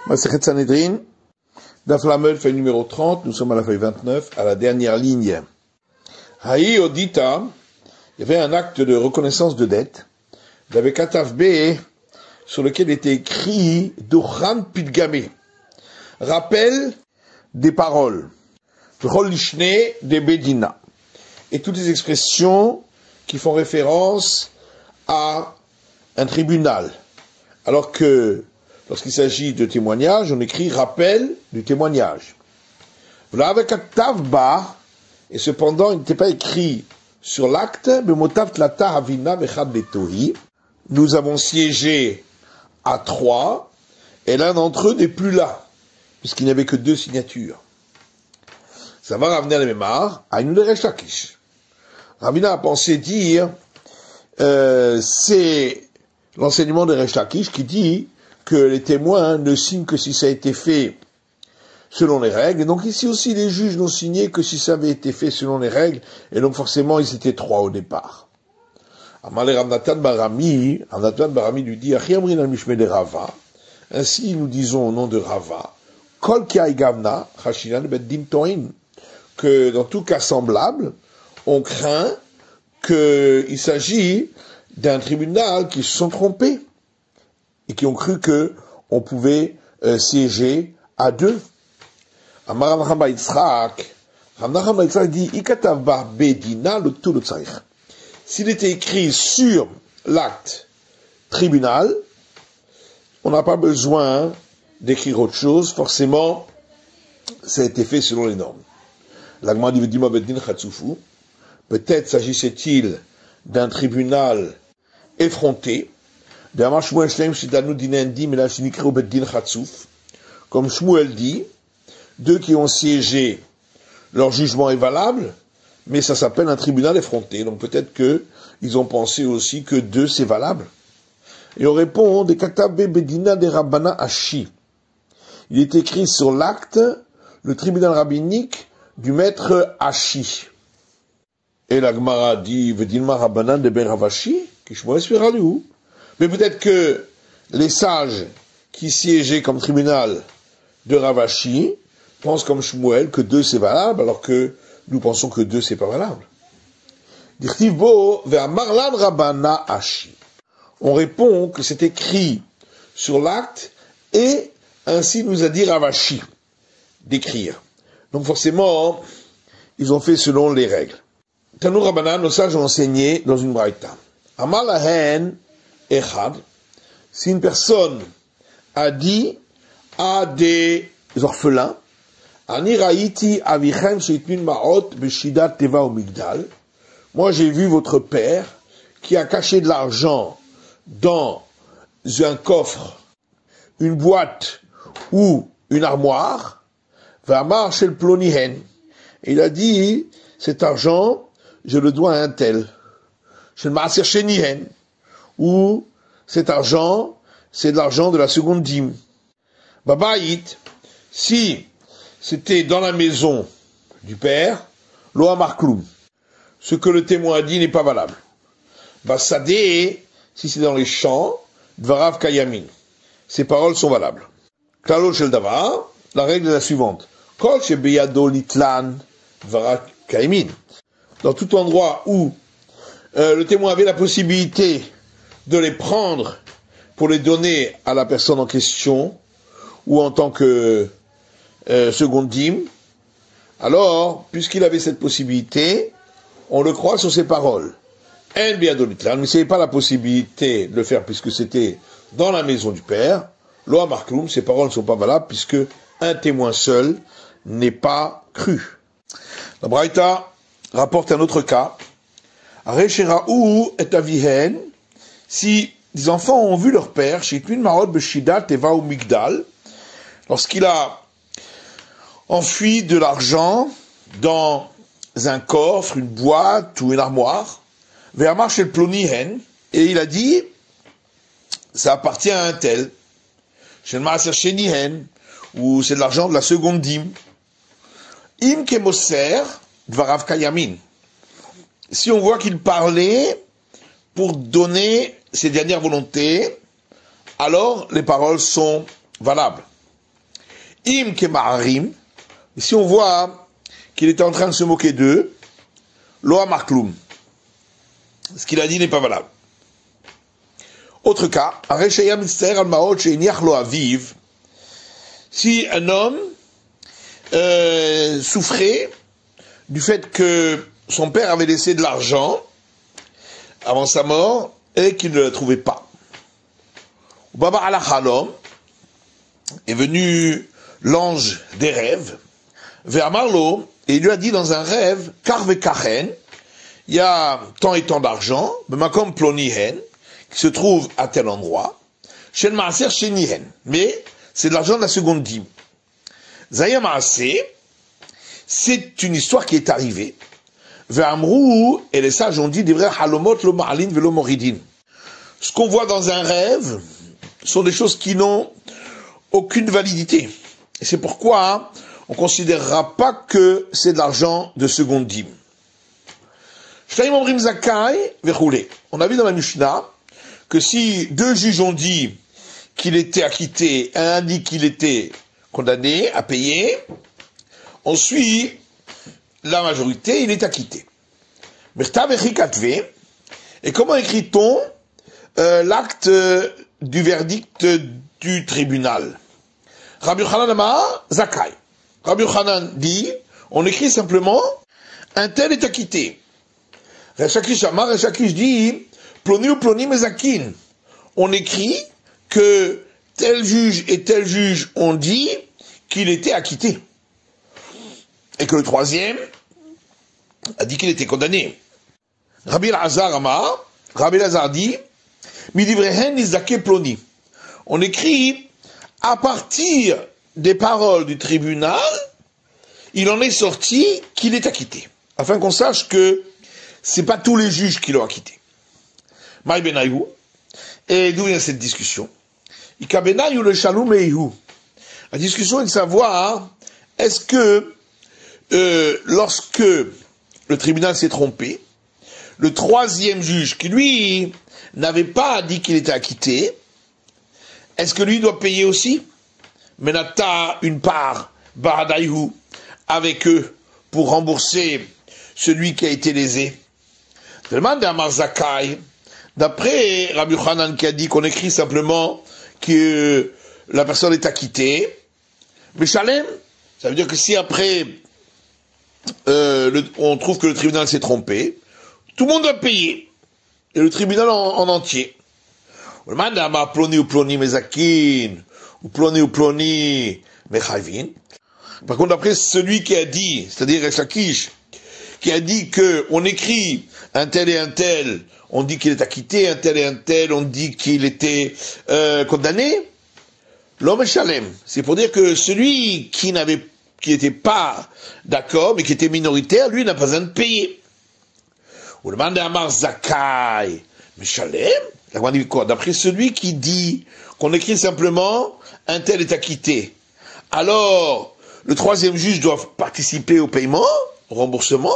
Masechet Sanhedrin, Daf Lamed, feuille numéro 30, nous sommes à la feuille 29, à la dernière ligne. Haï Odita, il y avait un acte de reconnaissance de dette, il y avait Kataf B, sur lequel était écrit Dochan Pidgame, rappel des paroles, Rol Lishne de Bedina, et toutes les expressions qui font référence à un tribunal, alors que lorsqu'il s'agit de témoignage, on écrit rappel du témoignage. Voilà avec un tavba, et cependant il n'était pas écrit sur l'acte, nous avons siégé à 3, et l'un d'entre eux n'est plus là, puisqu'il n'y avait que 2 signatures. Ça va ramener à la mémoire à une de Resh Lakish. Ravina a pensé dire, c'est l'enseignement de Resh Lakish qui dit que les témoins ne signent que si ça a été fait selon les règles. Et donc ici aussi, les juges n'ont signé que si ça avait été fait selon les règles. Et donc forcément, ils étaient 3 au départ. Amalé Ramnatan Barami lui dit, Achiamrin al-Mishme de Rava. Ainsi, nous disons au nom de Rava, Kol Kiai Gavna, Chashinan Beddim Toin, que dans tout cas semblable, on craint qu'il s'agit d'un tribunal qui se sont trompés et qui ont cru que on pouvait siéger à 2. Amar Rambam Yitzhak dit Ikatav bar bedina le tout le tzarich. S'il était écrit sur l'acte tribunal, on n'a pas besoin d'écrire autre chose. Forcément, ça a été fait selon les normes. L'agma dit Vedima bedin chatzufu. Peut-être s'agissait-il d'un tribunal effronté. Comme Shmuel dit, 2 qui ont siégé, leur jugement est valable, mais ça s'appelle un tribunal effronté. Donc peut-être que ils ont pensé aussi que 2 c'est valable. Et on répond, des Katabe Bedina de Rabbana Ashi. Il est écrit sur l'acte, le tribunal rabbinique du maître Ashi. Et la Gemara dit, Vedilma Rabbanan de Ben Ravashi, qui Shmuel Spiraliou. Mais peut-être que les sages qui siégeaient comme tribunal de Ravashi pensent comme Shmuel que 2 c'est valable, alors que nous pensons que 2 c'est pas valable. On répond que c'est écrit sur l'acte et ainsi nous a dit Ravashi d'écrire. Donc forcément, ils ont fait selon les règles. Tanou Rabbanan, nos sages ont enseigné dans une braïta. Amar lahen echad, si une personne a dit à des orphelins, Ani raïti avichem sheitmin ma'ot beshidat teva ou migdal, moi j'ai vu votre père qui a caché de l'argent dans un coffre, une boîte ou une armoire, v'amar shel plonihen, et il a dit, cet argent, je le dois à un tel. Shel ma'aser shenihen, ou cet argent, c'est de l'argent de la seconde dîme. Babaït, si c'était dans la maison du père, lo amar kloum. Ce que le témoin a dit n'est pas valable. Basadé, si c'est dans les champs, dvarav kayamin. Ces paroles sont valables. Klalo shel davar, la règle est la suivante. Kol shebeyado litlan, dvarav kayamin. Dans tout endroit où le témoin avait la possibilité de les prendre pour les donner à la personne en question, ou en tant que seconde dîme, alors, puisqu'il avait cette possibilité, on le croit sur ses paroles. En biadolitlan, mais c'est pas la possibilité de le faire puisque c'était dans la maison du père, lo amarkloum, ces paroles ne sont pas valables puisque un témoin seul n'est pas cru. La Braïta rapporte un autre cas. Resheraou et avihen, si des enfants ont vu leur père, sheitmin ma'ot beshidat teva ou migdal, lorsqu'il a enfui de l'argent dans un coffre, une boîte ou une armoire, ve'amar shel plonihen, et il a dit, ça appartient à un tel, shel ma'aser shenihen, ou c'est de l'argent de la seconde dîme, im kemoser dvarav kayamin. Si on voit qu'il parlait pour donner ses dernières volontés, alors les paroles sont valables. Im kema'arim, ici on voit qu'il était en train de se moquer d'eux, lo amarkloum. Ce qu'il a dit n'est pas valable. Autre cas, si un homme souffrait du fait que son père avait laissé de l'argent avant sa mort et qu'il ne la trouvait pas. Baba al-Khalom est venu l'ange des rêves vers Marlo et il lui a dit dans un rêve, Karve Kachen, il y a tant et tant d'argent, Bemakom Plonihen, qui se trouve à tel endroit, Shen Maaser Shenihen, mais c'est de l'argent de la seconde dîme. Zaya Maaser, c'est une histoire qui est arrivée. Ve'amrou, et les sages ont dit, des vrais halomot lo ma'alin velo moridin. Ce qu'on voit dans un rêve sont des choses qui n'ont aucune validité. Et c'est pourquoi on ne considérera pas que c'est de l'argent de seconde dîme. On a vu dans la Mishnah que si deux juges ont dit qu'il était acquitté et un dit qu'il était condamné à payer, on suit la majorité, il est acquitté. Et comment écrit-on l'acte du verdict du tribunal? Rabbi Yochanan Amar Zakai. Rabbi Yochanan dit, on écrit simplement, un tel est acquitté. Rechakish Amar, Rechakish dit, ploni ou ploni mezakin. On écrit que tel juge et tel juge ont dit qu'il était acquitté. Et que le troisième a dit qu'il était condamné. Rabbi Elazar Amar, Rabbi Elazar dit, midivrehen nizake ploni. On écrit, à partir des paroles du tribunal, il en est sorti qu'il est acquitté. Afin qu'on sache que c'est pas tous les juges qui l'ont acquitté. Maï Benayou. Et d'où vient cette discussion? Ika Benayou le Shalom Eihu. La discussion est de savoir, est-ce que, lorsque le tribunal s'est trompé, le troisième juge, qui lui n'avait pas dit qu'il était acquitté, est-ce que lui doit payer aussi? Menata une part, Baradaïhu, avec eux, pour rembourser celui qui a été lésé. Demande à Marzakai, d'après Rabbi Yochanan qui a dit qu'on écrit simplement que la personne est acquittée, mais Shalem, ça veut dire que si après on trouve que le tribunal s'est trompé, tout le monde doit payer, et le tribunal en entier. Demande à Mar ploni ou ploni mezakin, ou ploni mechayvin. Par contre, après celui qui a dit, c'est-à-dire Rechakish, qui a dit que on écrit un tel et un tel, on dit qu'il est acquitté, un tel et un tel, on dit qu'il était condamné. L'homme Shalem, c'est pour dire que celui qui n'était pas d'accord, mais qui était minoritaire, lui n'a pas besoin de payer. Ou demande à Amar Zakai, mais Shalem, d'après celui qui dit qu'on écrit simplement un tel est acquitté, alors le troisième juge doit participer au paiement, au remboursement.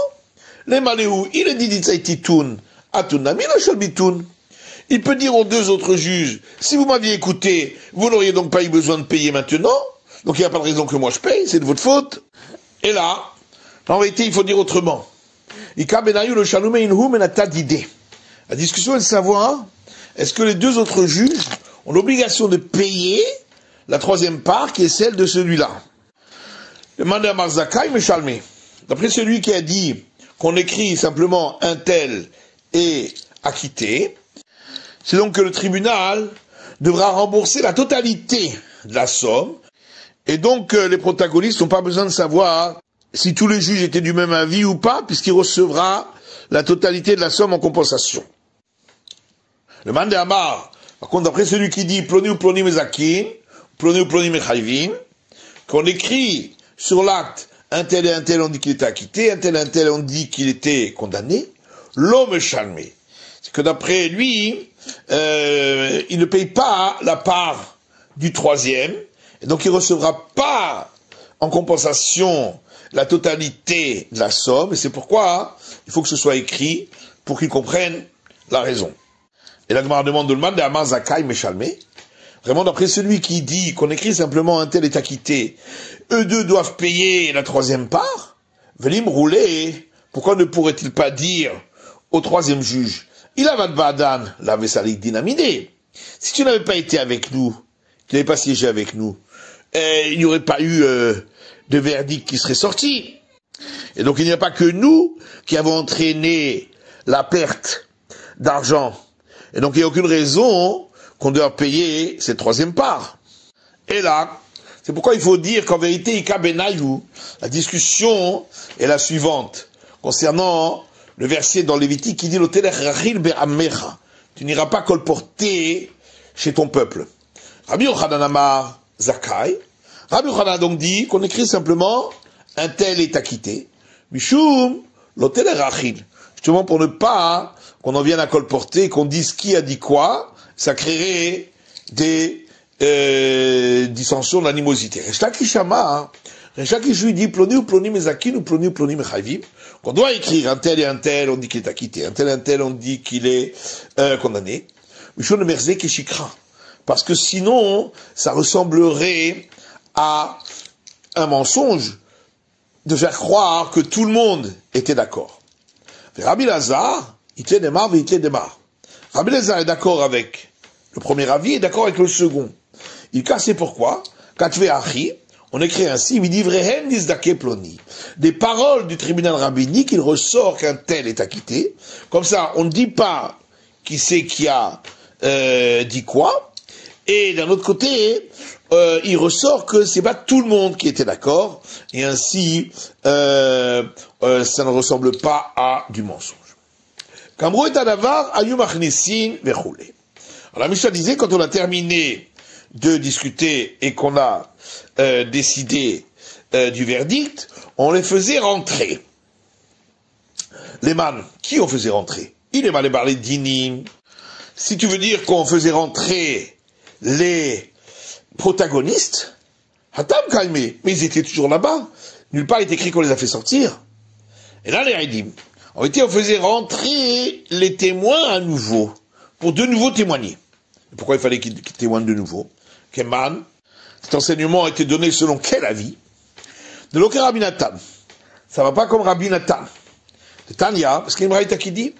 Les maléou, il est dit d'Itzaïtitoun, Atunami la Shalbitoun. Il peut dire aux deux autres juges, si vous m'aviez écouté, vous n'auriez donc pas eu besoin de payer maintenant, donc il n'y a pas de raison que moi je paye, c'est de votre faute. Et là, en réalité, il faut dire autrement. Ika benayu le shalume inhu menata d'idée. La discussion est de savoir, est-ce que les deux autres juges ont l'obligation de payer la troisième part qui est celle de celui-là? Demandez à Marzakai Meshalme. D'après celui qui a dit qu'on écrit simplement un tel est acquitté, c'est donc que le tribunal devra rembourser la totalité de la somme, et donc les protagonistes n'ont pas besoin de savoir si tous les juges étaient du même avis ou pas, puisqu'il recevra la totalité de la somme en compensation. Le mandé Amar, par contre, d'après celui qui dit ploni ou ploni mezakin, ploni ou ploni mechayvin, qu'on écrit sur l'acte un tel et un tel on dit qu'il était acquitté, un tel on dit qu'il était condamné, l'homme chalmé. C'est que d'après lui, il ne paye pas la part du troisième, et donc il ne recevra pas en compensation la totalité de la somme, et c'est pourquoi il faut que ce soit écrit pour qu'ils comprennent la raison. Et la Gemara demande de le demander à Marzakai Meshalme. Vraiment, d'après celui qui dit qu'on écrit simplement un tel est acquitté, eux deux doivent payer la troisième part, Velim rouler, pourquoi ne pourrait-il pas dire au troisième juge, il a vadbadan, la vesalik dynamidé. Si tu n'avais pas été avec nous, tu n'avais pas siégé avec nous, il n'y aurait pas eu de verdict qui serait sorti. Et donc il n'y a pas que nous qui avons entraîné la perte d'argent. Et donc il n'y a aucune raison qu'on doit payer cette troisième part. Et là, c'est pourquoi il faut dire qu'en vérité, Ika Benayou, la discussion est la suivante, concernant le verset dans Lévitique qui dit l'Otelech Rachil Be'amecha, tu n'iras pas colporter chez ton peuple. Rabbi Yochanan Amar Zakai, Rabbi Yochanan a donc dit qu'on écrit simplement un tel est acquitté, Mishum l'Otelech Rachil, justement pour ne pas qu'on en vienne à colporter, qu'on dise qui a dit quoi, ça créerait des dissensions d'animosité. Reshta Kishama, Reshta Kishu dit ploni ou ploni mezakin ou ploni mechayvim, qu'on doit écrire un tel et un tel, on dit qu'il est acquitté, un tel, on dit qu'il est condamné. Mishon merze keshikra, parce que sinon, ça ressemblerait à un mensonge de faire croire que tout le monde était d'accord. Rabbi Lazar, Itle Demar, Itle Demar. Rabbi Lazar est d'accord avec le premier avis et d'accord avec le second. Il casse pourquoi, Katve Achi, on écrit ainsi, il dit Vrehen Nizdake Ploni. Des paroles du tribunal rabbinique, il ressort qu'un tel est acquitté. Comme ça, on ne dit pas qui c'est qui a dit quoi. Et d'un autre côté, il ressort que c'est pas tout le monde qui était d'accord. Et ainsi, ça ne ressemble pas à du mensonge. Kamro et Adavar, Ayum Achnisin, Vechoule. Alors la Mishnah disait, quand on a terminé de discuter et qu'on a décidé du verdict, on les faisait rentrer. Les man, qui on faisait rentrer? Il est mal parlé d'inim. Si tu veux dire qu'on faisait rentrer les protagonistes, Hatam Kalme, mais ils étaient toujours là-bas. Nulle part il est écrit qu'on les a fait sortir. Et là, les Haïdim, en réalité, on faisait rentrer les témoins à nouveau, pour de nouveau témoigner. Et pourquoi il fallait qu'ils témoignent de nouveau? Keman, cet enseignement a été donné selon quel avis? De l'Oker Rabbi Nathan. Ça va pas comme Rabbi Nathan. De Tanya, parce qu'il y a une braïta qui dit,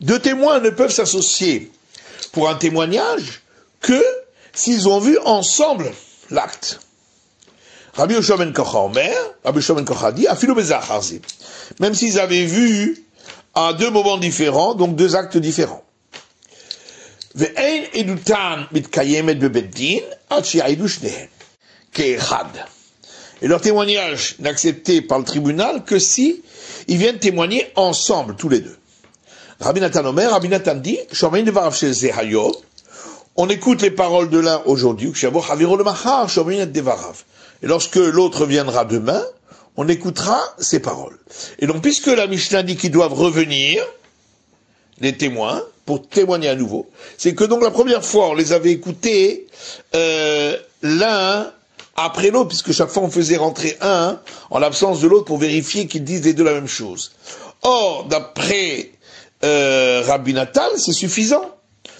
deux témoins ne peuvent s'associer pour un témoignage que s'ils ont vu ensemble l'acte. Rabbi Yoshua ben Kocha Omer, Rabbi Yoshua ben Kocha dit, Afilu bezacharzi. Même s'ils avaient vu à deux moments différents, donc deux actes différents. Ve'ein edutan mitkayemet bebeddin, ad she'yaidu shnehen, ke'echad. Et leur témoignage n'est accepté par le tribunal que si ils viennent témoigner ensemble, tous les deux. Rabbi Nathan Omer, Rabbi Nathan dit, Shomein devarav shel ze hayom, on écoute les paroles de l'un aujourd'hui, et lorsque l'autre viendra demain, on écoutera ses paroles. Et donc, puisque la Mishnah dit qu'ils doivent revenir, les témoins, pour témoigner à nouveau, c'est que donc la première fois, on les avait écoutés l'un après l'autre, puisque chaque fois on faisait rentrer un en l'absence de l'autre pour vérifier qu'ils disent les deux la même chose. Or, d'après Rabbi Nathan, c'est suffisant.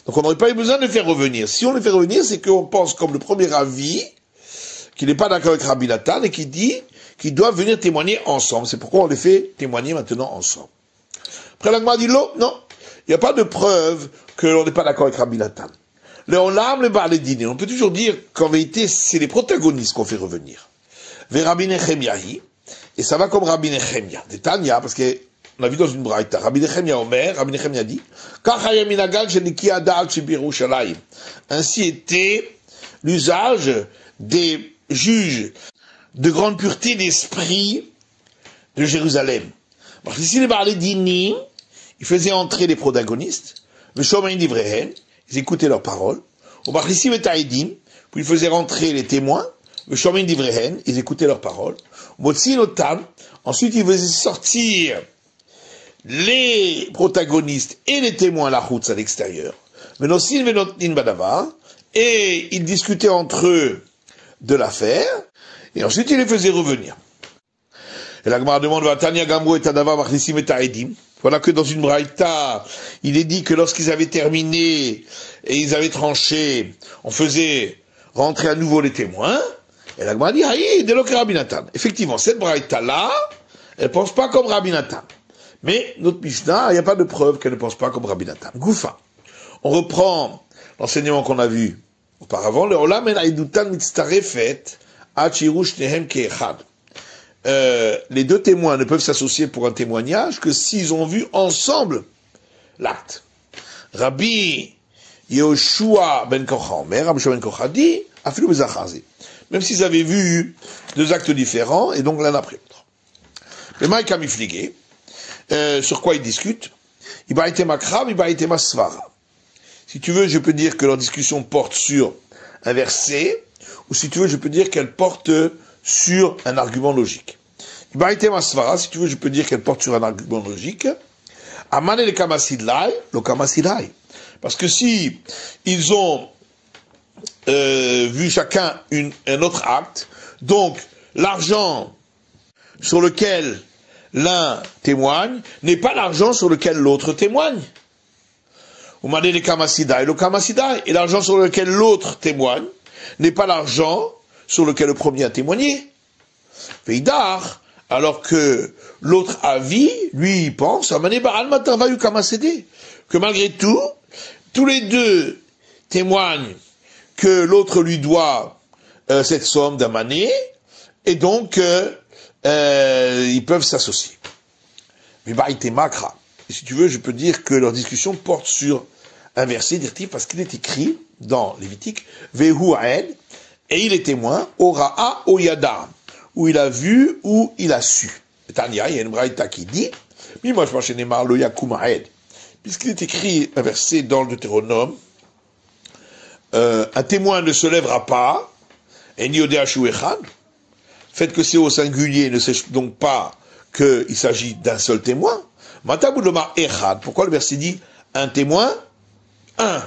Donc on n'aurait pas eu besoin de les faire revenir. Si on les fait revenir, c'est qu'on pense comme le premier avis, qu'il n'est pas d'accord avec Rabbi Nathan et qui dit qu'ils doivent venir témoigner ensemble. C'est pourquoi on les fait témoigner maintenant ensemble. Après l'Agma dit non, il n'y a pas de preuve que l'on n'est pas d'accord avec Rabbi Nathan. On peut toujours dire qu'en vérité, c'est les protagonistes qu'on fait revenir. Vers Rabbi Nechemyahi, et ça va comme Rabbi Nechemia, de Tanya, parce que on a vu dans une braïta, Rabbi Nechemia Omer, Rabbi Nechemia dit, ainsi était l'usage des juges de grande pureté d'esprit de Jérusalem. Ici, il faisait entrer les protagonistes, ils écoutaient leurs paroles, puis ils faisaient rentrer les témoins, ils écoutaient leurs paroles, ensuite ils faisaient sortir les protagonistes et les témoins la route à l'extérieur, et ils discutaient entre eux de l'affaire, et ensuite ils les faisaient revenir. Et la Gemara demande, Voilà que dans une braïta, il est dit que lorsqu'ils avaient terminé et ils avaient tranché, on faisait rentrer à nouveau les témoins. Et la Gemara dit, aïe, dès que Rabbi Nathan. Effectivement, cette braïta-là, elle pense pas comme Rabbi Nathan. Mais notre Mishnah, il n'y a pas de preuve qu'elle ne pense pas comme Rabbi Nathan. Goufa. On reprend l'enseignement qu'on a vu auparavant. Le Olam en Aidutan mitztarefet ad shirush nehem ke'echad. Les deux témoins ne peuvent s'associer pour un témoignage que s'ils ont vu ensemble l'acte. Rabbi Yehoshua ben Kocha, Rabbi Yehoshua ben Kocha dit, afilu bezachazi. Même s'ils avaient vu deux actes différents, et donc l'un après l'autre. Le Maïk a mifligé, sur quoi ils discutent? Ibaïtema krab, ibaïtema svara. Si tu veux, je peux dire que leur discussion porte sur un verset, ou si tu veux, je peux dire qu'elle porte sur un argument logique. Ibaïtema svara, si tu veux, je peux dire qu'elle porte sur un argument logique. Amane le kamasidlai, le kamasidlai. Parce que si ils ont vu chacun un autre acte, donc l'argent sur lequel l'un témoigne n'est pas l'argent sur lequel l'autre témoigne. Ou mandé le kamasidai, le kamasidai, et l'argent sur lequel l'autre témoigne n'est pas l'argent sur lequel le premier a témoigné. Veidar, alors que l'autre avis, lui, il pense, que malgré tout, tous les deux témoignent que l'autre lui doit cette somme d'un mané, et donc ils peuvent s'associer. Mais baïté makra. Et si tu veux, je peux dire que leur discussion porte sur un verset directif parce qu'il est écrit dans Lévitique, Vehu Aed, et il est témoin, Ora'a Oyada, où il a vu, où il a su. Tania, il y a une braïta qui dit, mais moi je pense que Neymar lo Yakum Aed, puisqu'il est écrit un verset dans le Deutéronome, un témoin ne se lèvera pas, et ni Odéachou Echad, fait que c'est au singulier, ne sait donc pas qu'il s'agit d'un seul témoin. Matabou loma Echad, pourquoi le verset dit un témoin, un.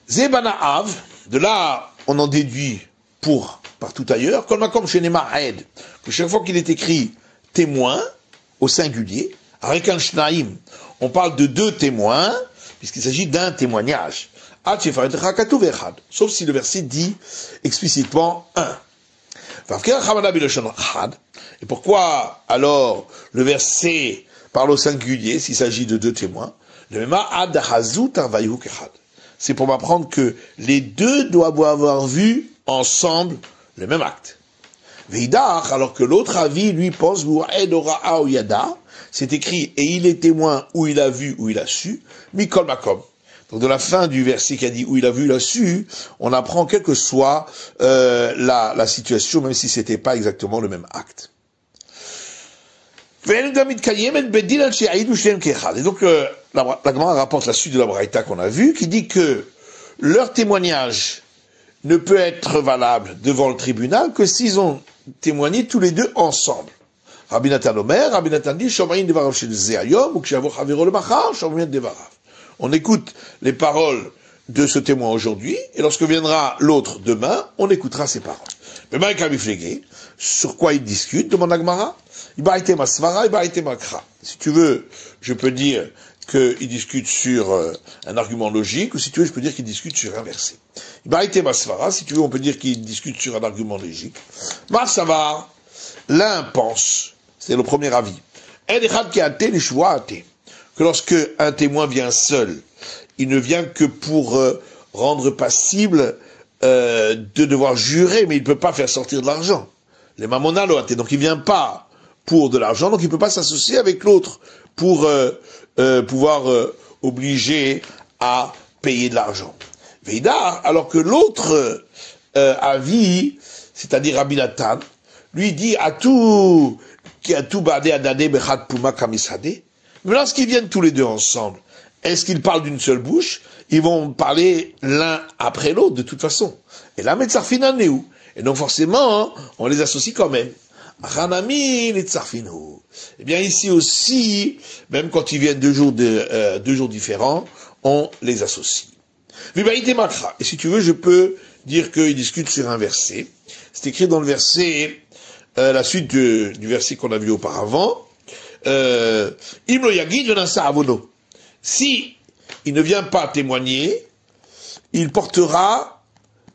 Zebanaav, de là on en déduit pour partout ailleurs, comme chez Neymar Aed, que chaque fois qu'il est écrit témoin, au singulier, avec un shnaim, on parle de deux témoins, puisqu'il s'agit d'un témoignage. Sauf si le verset dit explicitement un. Et pourquoi alors le verset parle au singulier s'il s'agit de deux témoins? C'est pour m'apprendre que les deux doivent avoir vu ensemble le même acte. Veidach, alors que l'autre avis, lui, pense, c'est écrit, et il est témoin, où il a vu, où il a su, mikol makom. Donc de la fin du verset qui a dit où il a vu, il a su, on apprend quelle que soit la situation, même si c'était pas exactement le même acte. Et donc la Gemara rapporte la suite de la braïta qu'on a vue, qui dit que leur témoignage ne peut être valable devant le tribunal que s'ils ont témoigné tous les deux ensemble. Rabbi Nathan Omer, Rabbi Nathan dit, Shomayin devarav shel zeyayom, ou kshavor chavero le machar, Shomayin devarav. On écoute les paroles de ce témoin aujourd'hui, et lorsque viendra l'autre demain, on écoutera ses paroles. Mais Maïka Miflegé, sur quoi il discute, demande Agmara, Ibaïté Masvara, Ibaïté Makra. Si tu veux, je peux dire qu'il discute sur un argument logique, ou si tu veux, je peux dire qu'il discute sur un verset. Ibaïté Masvara, si tu veux, on peut dire qu'il discute sur un argument logique. Masavar, l'un pense, c'est le premier avis, que lorsque un témoin vient seul, il ne vient que pour rendre passible de devoir jurer, mais il ne peut pas faire sortir de l'argent. Les mamonaloaté, donc il vient pas pour de l'argent, donc il ne peut pas s'associer avec l'autre pour pouvoir obliger à payer de l'argent. Veidar, alors que l'autre avis, c'est-à-dire Rabbi Nathan, lui dit à tout badé adadé bechat puma kamisade. Mais lorsqu'ils viennent tous les deux ensemble, est-ce qu'ils parlent d'une seule bouche? Ils vont parler l'un après l'autre, de toute façon. Et là, metzarfina neou. Et donc forcément, on les associe quand même. Achanami letzarfino. Eh bien ici aussi, même quand ils viennent deux jours différents, on les associe. Vibaïté makra. Et si tu veux, je peux dire qu'ils discutent sur un verset. C'est écrit dans le verset, la suite du verset qu'on a vu auparavant. Imlo Yagid Venasa Avono. Si il ne vient pas témoigner, il portera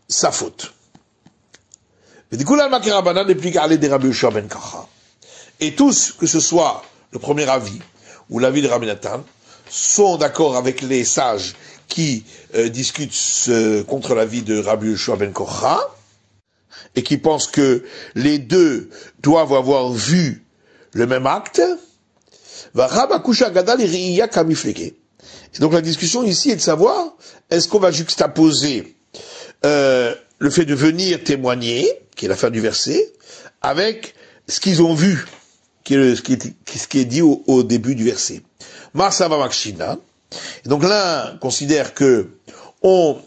sa faute. Et tous, que ce soit le premier avis ou l'avis de Rabbi Nathan, sont d'accord avec les sages qui discutent contre l'avis de Rabbi Yoshua ben Kocha et qui pensent que les deux doivent avoir vu le même acte. Et donc la discussion ici est de savoir, est-ce qu'on va juxtaposer le fait de venir témoigner, qui est la fin du verset, avec ce qu'ils ont vu, ce qui est dit au début du verset. Marsava Makshina. Et donc l'un considère que on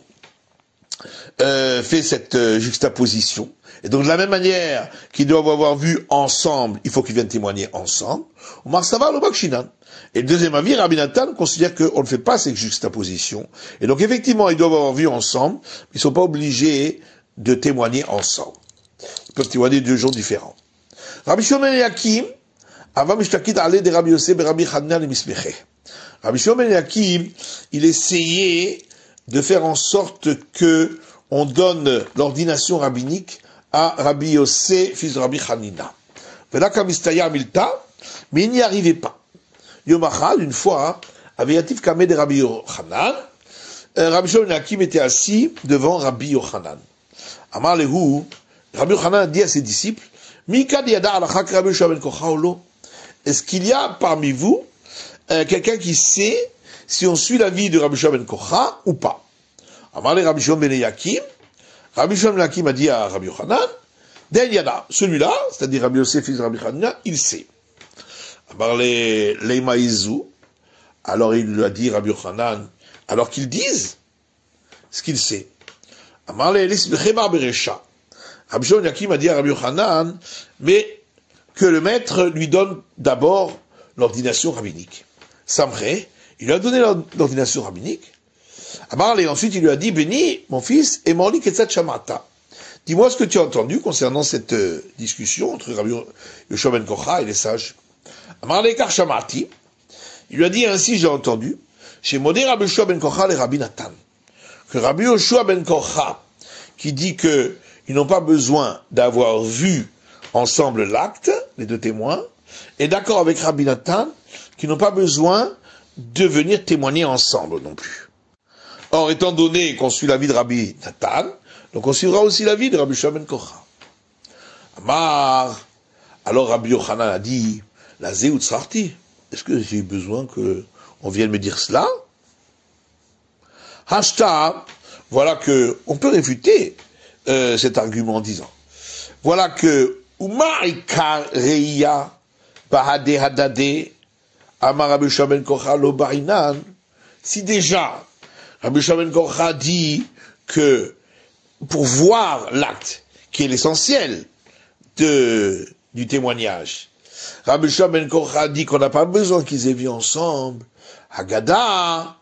fait cette juxtaposition. Et donc de la même manière qu'ils doivent avoir vu ensemble, il faut qu'ils viennent témoigner ensemble. Marsava Makshina. Et le deuxième avis, Rabbi Nathan considère qu'on ne fait pas cette juxtaposition. Et donc effectivement, ils doivent avoir vu ensemble, mais ils ne sont pas obligés de témoigner ensemble. Ils peuvent témoigner de 2 jours différents. Rabbi Shimon ben Yakim, avant Mishtakit allait de Rabbi Yosef et Rabbi Hanina le Mismecheh. Rabbi Shimon ben Yakim, il essayait de faire en sorte que on donne l'ordination rabbinique à Rabbi Yosef, fils de Rabbi Hanina. Voilà comme Istaya Milta, mais il n'y arrivait pas. Yomachal, une fois, avait Yatif Kameh de Rabbi Yochanan, Rabbi Shimon ben Yakim était assis devant Rabbi Yochanan. Amar lehu, Rabbi Yochanan a dit à ses disciples, Mika diyada alachak Rabbi Yoshua ben Kocha ou lo? Est-ce qu'il y a parmi vous quelqu'un qui sait si on suit la vie de Rabbi Yoshua ben Kocha ou pas? Amar le Rabbi Shimon ben Yakim, Rabbi Shimon ben Yakim a dit à Rabbi Yochanan, Den yada, celui-là, c'est-à-dire Rabbi Yosef fils de Rabbi Hanina, il sait. Amar le Maïzou, alors il lui a dit Rabbi Yochanan, alors qu'ils disent ce qu'il sait. Amar le Lisbechemar Beresha. Rabbi Shimon ben Yakim a dit à Rabbi Yochanan, mais que le maître lui donne d'abord l'ordination rabbinique. Samre, il lui a donné l'ordination rabbinique. Amar, et ensuite il lui a dit, Béni, mon fils, et Morli Ketzat Shamata. Dis-moi ce que tu as entendu concernant cette discussion entre Rabbi Yoshua ben Kocha et les sages. Amar Lekar Shamati, il lui a dit, ainsi j'ai entendu, chez Modé Rabbi Yoshua ben Kocha et Rabbi Nathan, que Rabbi Yoshua ben Kocha, qui dit que ils n'ont pas besoin d'avoir vu ensemble l'acte, les 2 témoins, est d'accord avec Rabbi Nathan, qui n'ont pas besoin de venir témoigner ensemble non plus. Or, étant donné qu'on suit l'avis de Rabbi Nathan, donc on suivra aussi l'avis de Rabbi Yoshua ben Kocha. Amar, alors Rabbi Yochanan a dit, la Zéout Sarti, est-ce que j'ai besoin qu'on vienne me dire cela? Hashta, voilà que on peut réfuter cet argument en disant, voilà que Umaikar Reia Bahade Hadade Amar Rabbi Yoshua ben Kocha lo barinan, si déjà Rabbi Yoshua ben Kocha dit que pour voir l'acte, qui est l'essentiel du témoignage, Rabbi Yoshua ben Kocha dit qu'on n'a pas besoin qu'ils aient vu ensemble, Haggadah,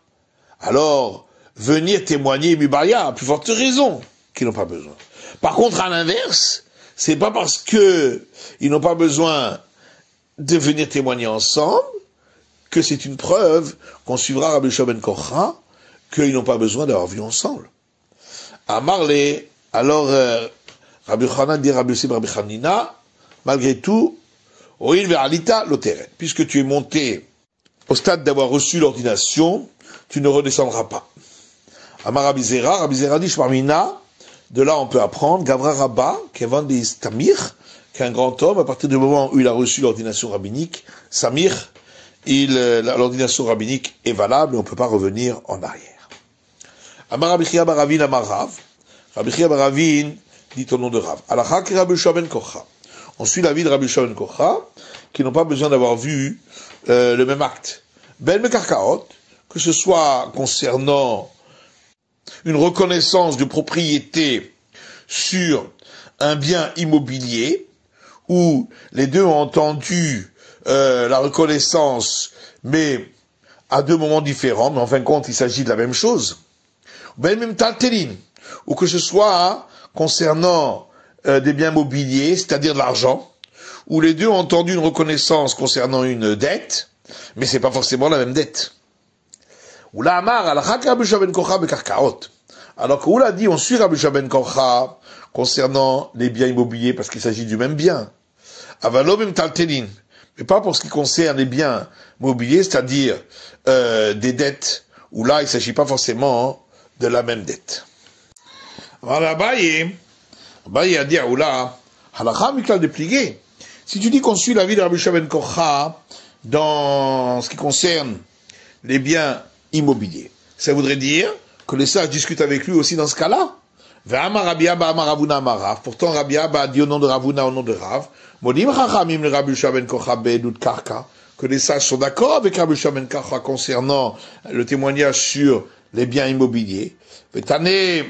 alors venir témoigner Mibaria, à plus forte raison qu'ils n'ont pas besoin. Par contre, à l'inverse, c'est pas parce que ils n'ont pas besoin de venir témoigner ensemble que c'est une preuve qu'on suivra Rabbi Yoshua ben Kocha, qu'ils n'ont pas besoin d'avoir vu ensemble. À Marley, alors Rabbi Yochanan dit Rabbi Yosef Rabbi Hanina, malgré tout, Oil ve'alita loteret, puisque tu es monté au stade d'avoir reçu l'ordination, tu ne redescendras pas. Amar Rabbi Zera dit Shmarmina, de là on peut apprendre, Gavra Rabba, Kevan de Tamir, qu'un grand homme, à partir du moment où il a reçu l'ordination rabbinique, Samir, l'ordination rabbinique est valable et on ne peut pas revenir en arrière. Amar Rabbi Chia bar Ravin Amar Rav, Rabbi Chia bar Ravin dit au nom de Rav, Alachak Rabbi Yoshua ben Kocha. On suit l'avis de Rabbi Yoshua ben Kocha, qui n'ont pas besoin d'avoir vu le même acte. Ben Mekarkaot, que ce soit concernant une reconnaissance de propriété sur un bien immobilier, où les deux ont entendu la reconnaissance, mais à 2 moments différents, mais en fin de compte, il s'agit de la même chose. Ben même taltelin, ou que ce soit concernant des biens mobiliers, c'est-à-dire de l'argent, où les deux ont entendu une reconnaissance concernant une dette, mais c'est pas forcément la même dette. Oula Amar, Alachak Rabbi Yoshua ben Korcha bekarkaot. Alors que Oula dit, on suit Rabbi Yoshua ben Korcha concernant les biens immobiliers, parce qu'il s'agit du même bien. Avalom im taltelin. Mais pas pour ce qui concerne les biens immobiliers, c'est-à-dire des dettes, où là, il ne s'agit pas forcément de la même dette. Alors Abaye a dit à Oula, halakha mikal déplié. Si tu dis qu'on suit l'avis de Rabbi Yoshua ben Korcha dans ce qui concerne les biens immobiliers, ça voudrait dire que les sages discutent avec lui aussi dans ce cas-là. Ve'amar Rabbi Abba amar Ravuna amar Rav. Pourtant Rabbi Abba a dit au nom de Ravuna, au nom de Rav, modim chachamim le Rabbi Yoshua ben Korcha be'edut karka, que les sages sont d'accord avec Rabbi Yoshua ben Korcha concernant le témoignage sur les biens immobiliers. Ve'tane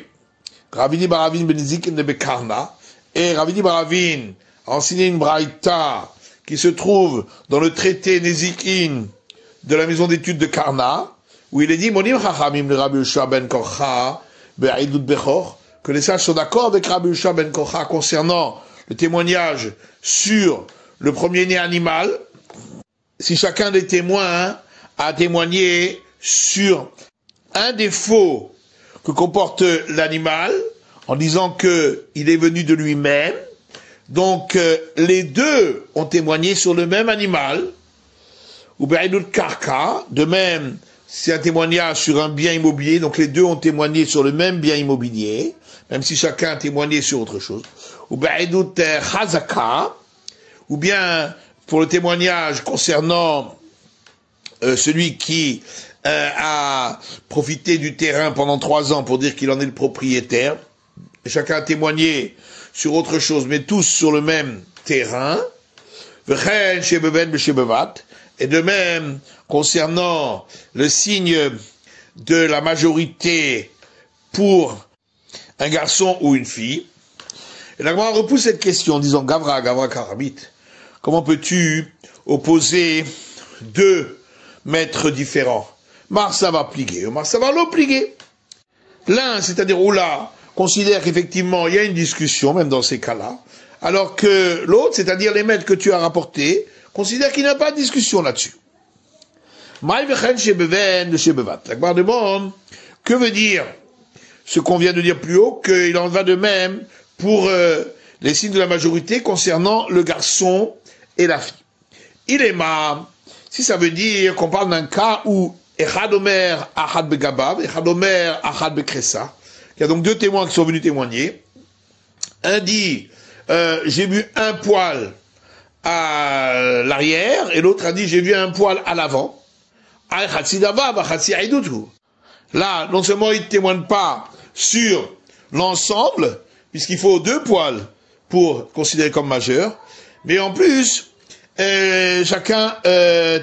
Ravini Baravin ben Zikin de Bekarna, et Ravini Baravin a enseigné une braïta qui se trouve dans le traité Nezikin de la maison d'études de Karna, où il est dit, monim chachamim le Rabbi Yoshua ben Korcha be'edut bechor, que les sages sont d'accord avec Rabbi Yoshua ben Korcha concernant le témoignage sur le premier-né animal, si chacun des témoins a témoigné sur un défaut que comporte l'animal, en disant que il est venu de lui-même, donc les deux ont témoigné sur le même animal, ou be'edut karka, de même, c'est un témoignage sur un bien immobilier, donc les deux ont témoigné sur le même bien immobilier, même si chacun a témoigné sur autre chose. Ou be'edut chazaka, ou bien pour le témoignage concernant celui qui a profité du terrain pendant 3 ans pour dire qu'il en est le propriétaire. Et chacun a témoigné sur autre chose, mais tous sur le même terrain. Et de même, concernant le signe de la majorité pour un garçon ou une fille. Et la Gemara repousse cette question en disant, Gavra Karabit, comment peux-tu opposer 2 maîtres différents? Marsa va plier, Marsa va l'obliger. L'un, c'est-à-dire Oula, considère qu'effectivement il y a une discussion, même dans ces cas-là, alors que l'autre, c'est-à-dire les maîtres que tu as rapportés, considère qu'il n'y a pas de discussion là-dessus. La Gemara demande, que veut dire ce qu'on vient de dire plus haut, qu'il en va de même pour les signes de la majorité concernant le garçon et la fille. Il est ma, si ça veut dire qu'on parle d'un cas où Echad Omer Achad Begabab, Echad Omer Achad Bekresa, il y a donc 2 témoins qui sont venus témoigner. Un dit, j'ai vu un poil à l'arrière, et l'autre a dit, j'ai vu un poil à l'avant. Là, non seulement il ne témoigne pas sur l'ensemble, puisqu'il faut 2 poils pour considérer comme majeur, mais en plus, chacun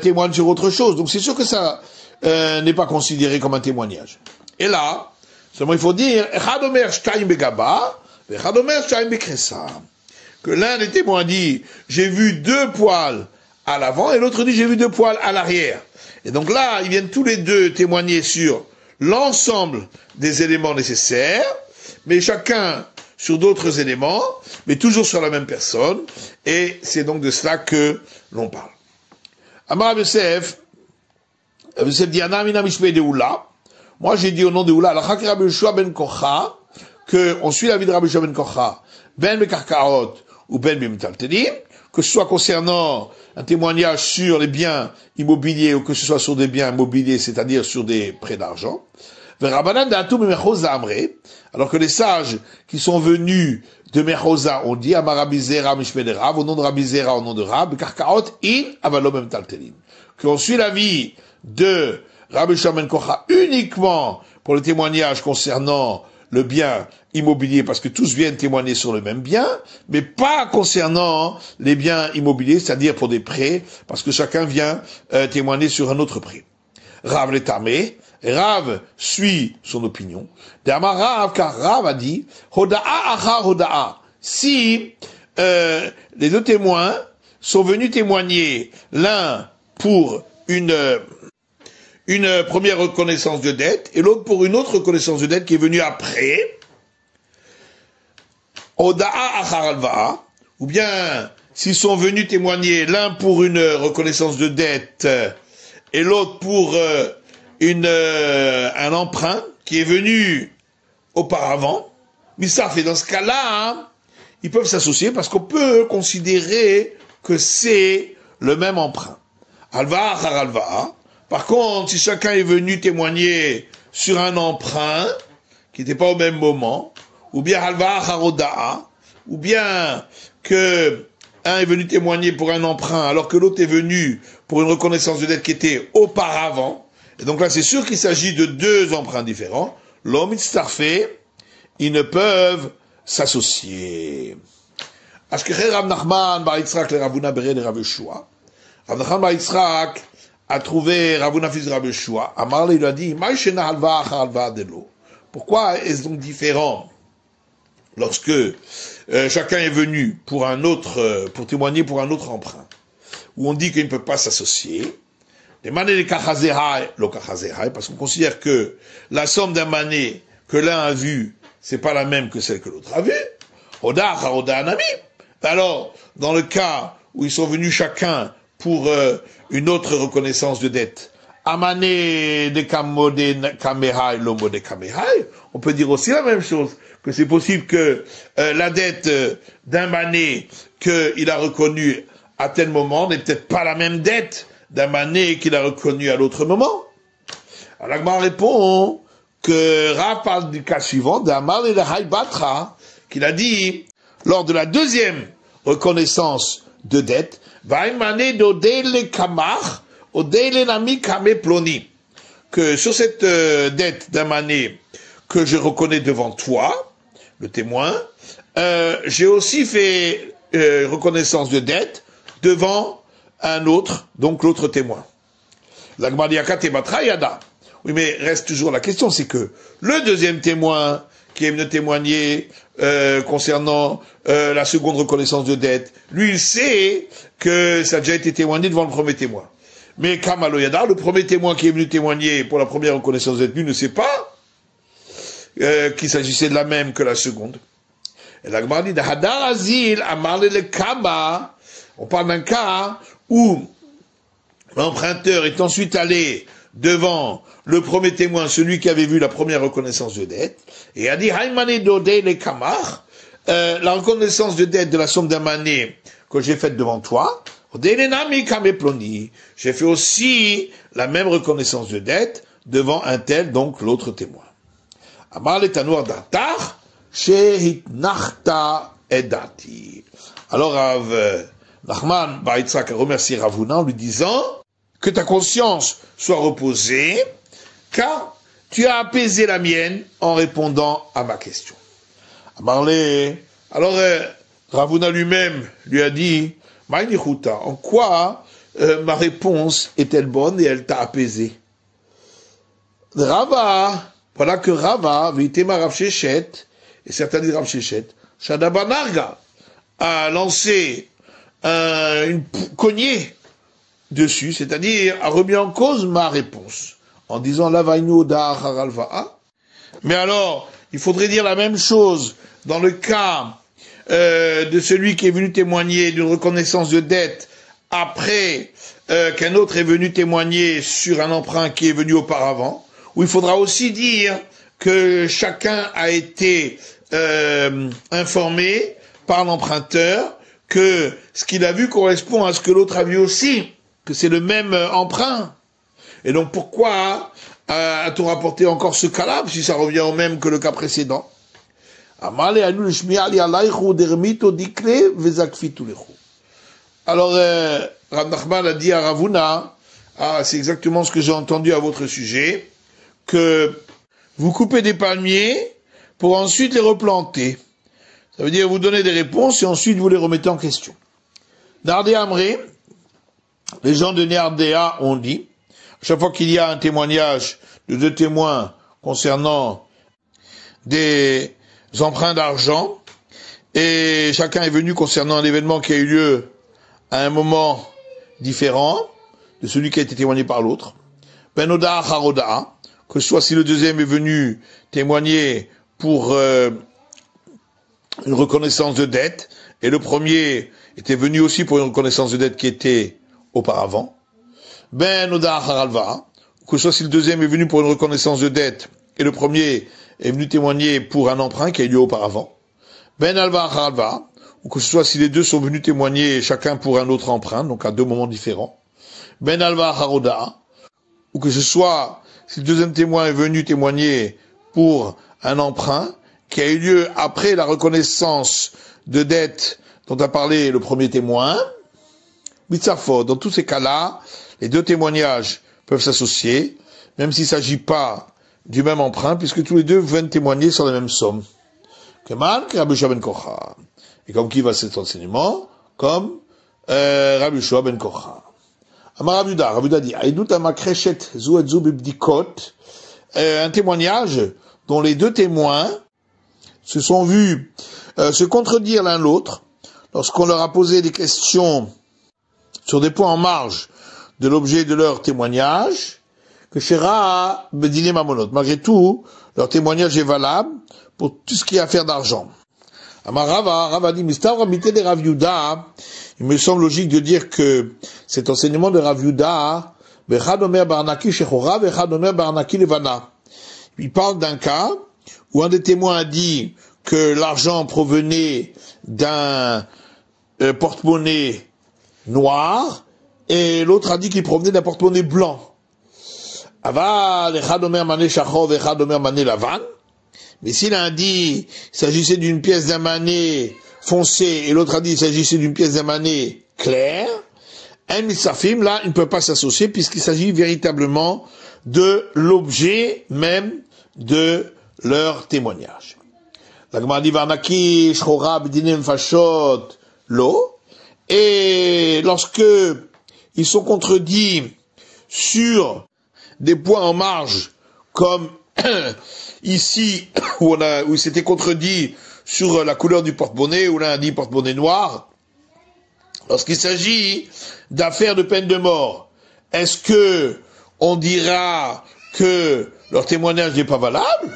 témoigne sur autre chose. Donc c'est sûr que ça n'est pas considéré comme un témoignage. Et là, seulement il faut dire, que l'un des témoins dit, j'ai vu 2 poils à l'avant, et l'autre dit, j'ai vu 2 poils à l'arrière. Et donc là, ils viennent tous les 2 témoigner sur l'ensemble des éléments nécessaires, mais chacun sur d'autres éléments, mais toujours sur la même personne, et c'est donc de cela que l'on parle. Amar Yosef dit, Anamina Mishpei de Oula, moi j'ai dit au nom de Oula, Alachak Rabbi Yoshua ben Korcha, qu'on suit la vie de Rabbi Yoshua ben Korcha, ben bekarkaot ou ben bimtaltelim, que ce soit concernant un témoignage sur les biens immobiliers ou que ce soit sur des biens immobiliers, c'est-à-dire sur des prêts d'argent. Alors que les sages qui sont venus de Mechosa ont dit, Amar Rabbi Zera Mishpei de Rav, au nom de Rabbi Zera, au nom de Rav, bekarkaot in avalom bimtaltelim. Qu'on suit la vie de Rabbi Yoshua ben Korcha uniquement pour le témoignage concernant le bien immobilier, parce que tous viennent témoigner sur le même bien, mais pas concernant les biens immobiliers, c'est-à-dire pour des prêts, parce que chacun vient témoigner sur un autre prêt. Rav l'étamé, Rav suit son opinion. D'Amar Rav, car Rav a dit, Hoda'a achar Hoda'a. Si les 2 témoins sont venus témoigner l'un pour une première reconnaissance de dette, et l'autre pour une autre reconnaissance de dette qui est venue après, Oda'a achar alva'a, ou bien s'ils sont venus témoigner l'un pour une reconnaissance de dette et l'autre pour un emprunt qui est venu auparavant, mais ça fait dans ce cas-là, hein, ils peuvent s'associer parce qu'on peut considérer que c'est le même emprunt. Alva achar alva. Par contre, si chacun est venu témoigner sur un emprunt qui n'était pas au même moment, ou bien alva achar hoda'a, ou bien que un est venu témoigner pour un emprunt alors que l'autre est venu pour une reconnaissance de dette qui était auparavant, et donc là c'est sûr qu'il s'agit de deux emprunts différents, l'homme starfé, ils ne peuvent s'associer. Ashkecher Rav Nachman bar Yitzhak le Ravuna Bere de Rav Yeshua. Rav Nachman bar Yitzhak a trouvé Ravuna fils de Rav Yeshua. Amar il lui a dit, Maïshena halva achar halva delo. Pourquoi est-ce donc différent lorsque chacun est venu pour un autre, pour témoigner pour un autre emprunt, où on dit qu'il ne peut pas s'associer, parce qu'on considère que la somme d'un mané que l'un a vu, c'est pas la même que celle que l'autre a vue. Alors, dans le cas où ils sont venus chacun pour une autre reconnaissance de dette, Amane de Kamode Kamehai, l'homo de Kamehai, on peut dire aussi la même chose, que c'est possible que la dette d'un mané qu'il a reconnu à tel moment n'est peut-être pas la même dette d'un mané qu'il a reconnu à l'autre moment. Alors Agmar répond que Rav parle du cas suivant, d'Amar et de Haïbatra, qu'il a dit, lors de la deuxième reconnaissance de dette, Vaïmané d'Odele Kamar, Odele Nami Kame Ploni, que sur cette dette d'un mané que je reconnais devant toi, le témoin, j'ai aussi fait reconnaissance de dette devant un autre, donc l'autre témoin. Oui, mais reste toujours la question, c'est que le deuxième témoin qui est venu témoigner concernant la seconde reconnaissance de dette, lui, il sait que ça a déjà été témoigné devant le premier témoin. Mais Kamalo Yada, le premier témoin qui est venu témoigner pour la première reconnaissance de dette, lui ne sait pas qu'il s'agissait de la même que la seconde. Et la Gemara dit, on parle d'un cas où l'emprunteur est ensuite allé devant le premier témoin, celui qui avait vu la première reconnaissance de dette, et a dit, la reconnaissance de dette de la somme d'un mané que j'ai faite devant toi, j'ai fait aussi la même reconnaissance de dette devant un tel, donc l'autre témoin. Amar le Tanour Datar, Shehitnachta Edati. Alors Rav Nachman bar Yitzhak a remercié Ravuna en lui disant que ta conscience soit reposée, car tu as apaisé la mienne en répondant à ma question. Amar le, alors Ravuna lui-même lui a dit, Maïnichuta, en quoi ma réponse est-elle bonne et elle t'a apaisé? Rava, voilà que Rava, Vitema Rav Shechet, et certains disent Rav Shechet, Shadabanarga, a lancé une cognée dessus, c'est-à-dire a remis en cause ma réponse, en disant Lavainu da haralva'a. Mais alors, il faudrait dire la même chose dans le cas de celui qui est venu témoigner d'une reconnaissance de dette après qu'un autre est venu témoigner sur un emprunt qui est venu auparavant, où il faudra aussi dire que chacun a été informé par l'emprunteur que ce qu'il a vu correspond à ce que l'autre a vu aussi, que c'est le même emprunt. Et donc pourquoi a-t-on rapporté encore ce cas-là, si ça revient au même que le cas précédent? Alors, Rav Nachman a dit à Ravuna, c'est exactement ce que j'ai entendu à votre sujet, que vous coupez des palmiers pour ensuite les replanter. Ça veut dire vous donnez des réponses et ensuite vous les remettez en question. Nardé Amré, les gens de Nardéa ont dit, à chaque fois qu'il y a un témoignage de deux témoins concernant des emprunts d'argent, et chacun est venu concernant un événement qui a eu lieu à un moment différent de celui qui a été témoigné par l'autre, ben oda haroda, que ce soit si le deuxième est venu témoigner pour une reconnaissance de dette, et le premier était venu aussi pour une reconnaissance de dette qui était auparavant. Ben Oda Haralva, que ce soit si le deuxième est venu pour une reconnaissance de dette et le premier est venu témoigner pour un emprunt qui a eu lieu auparavant. Ben Alva Haralva, ou que ce soit si les deux sont venus témoigner chacun pour un autre emprunt, donc à deux moments différents. Ben Alva Haroda, ou que ce soit si le deuxième témoin est venu témoigner pour un emprunt qui a eu lieu après la reconnaissance de dette dont a parlé le premier témoin. Mitzafot, dans tous ces cas-là, les deux témoignages peuvent s'associer, même s'il ne s'agit pas du même emprunt, puisque tous les deux viennent témoigner sur la même somme. Kemal, Rabbi Yoshua ben Kocha. Et comme qui va cet enseignement? Comme Rabbi Yoshua ben Kocha. Amar Rav Yuda dit, Aïdout amakreshet zu et zu bibdikot, un témoignage dont les deux témoins se sont vus se contredire l'un l'autre lorsqu'on leur a posé des questions sur des points en marge de l'objet de leur témoignage, que Shera Bedine Mamonot. Malgré tout, leur témoignage est valable pour tout ce qui a affaire d'argent. Amar Rava dit, Mistavra mité de Rav Yuda, il me semble logique de dire que cet enseignement de Rav Yuda, Bechad Omer Barnaki Shechora, Bechad Omer Barnaki Levana. Il parle d'un cas où un des témoins a dit que l'argent provenait d'un porte-monnaie noir, et l'autre a dit qu'il provenait d'un porte-monnaie blanc. Aval, Echad Omer Mané Shachor, Echad Omer Mané Lavan. Mais s'il a dit qu'il s'agissait d'une pièce d'un mané foncé, et l'autre a dit qu'il s'agissait d'une pièce d'un mané clair, un mitzafim, là, il ne peut pas s'associer, puisqu'il s'agit véritablement de l'objet même de leur témoignage. La Gemara dit Varnaki, Shchora, B'dinem, Fashot, Lo. Et lorsque ils sont contredits sur des points en marge, comme ici, où il s'était contredit sur la couleur du porte-bonnet, où l'un a dit porte-bonnet noir, lorsqu'il s'agit d'affaires de peine de mort, est-ce que on dira que leur témoignage n'est pas valable?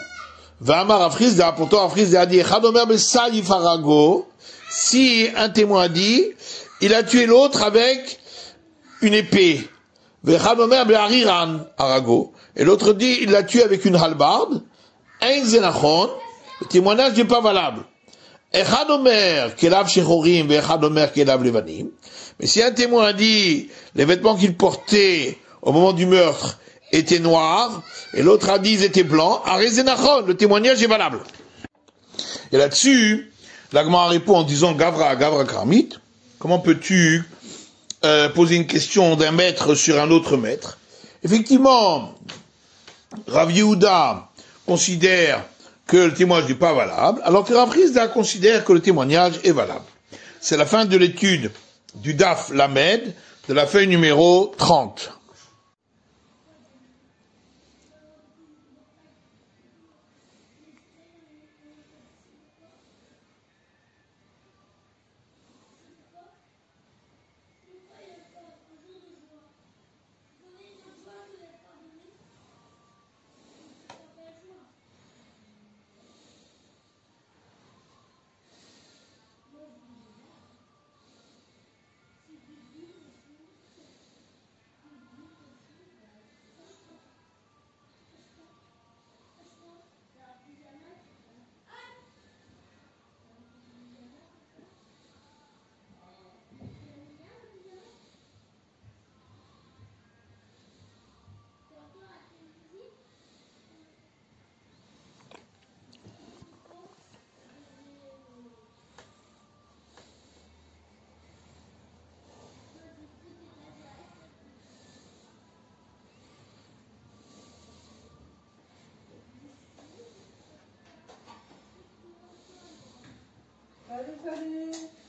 Va'amar Afrizda, pourtant Afrizda a dit, Chadomer Bessaï Farago, si un témoin a dit, il a tué l'autre avec une épée. Ve'chadomer Be'ariran Arago. Et l'autre dit, il l'a tué avec une halbarde. Ein zenachon, le témoignage n'est pas valable. Echadomer Kelav Shechorim, Ve'chadomer Kelav Levanim. Mais si un témoin a dit, les vêtements qu'il portait au moment du meurtre étaient noirs, et l'autre a dit ils étaient blancs, Arezenachon, le témoignage est valable. Et là-dessus, l'Agma répond en disant Gavra Kramit, comment peux-tu poser une question d'un maître sur un autre maître? Effectivement, Rav Yehuda considère que le témoignage n'est pas valable, alors que Rav Rizda considère que le témoignage est valable. C'est la fin de l'étude du Daf Lamed, de la feuille numéro 30. Salut, salut.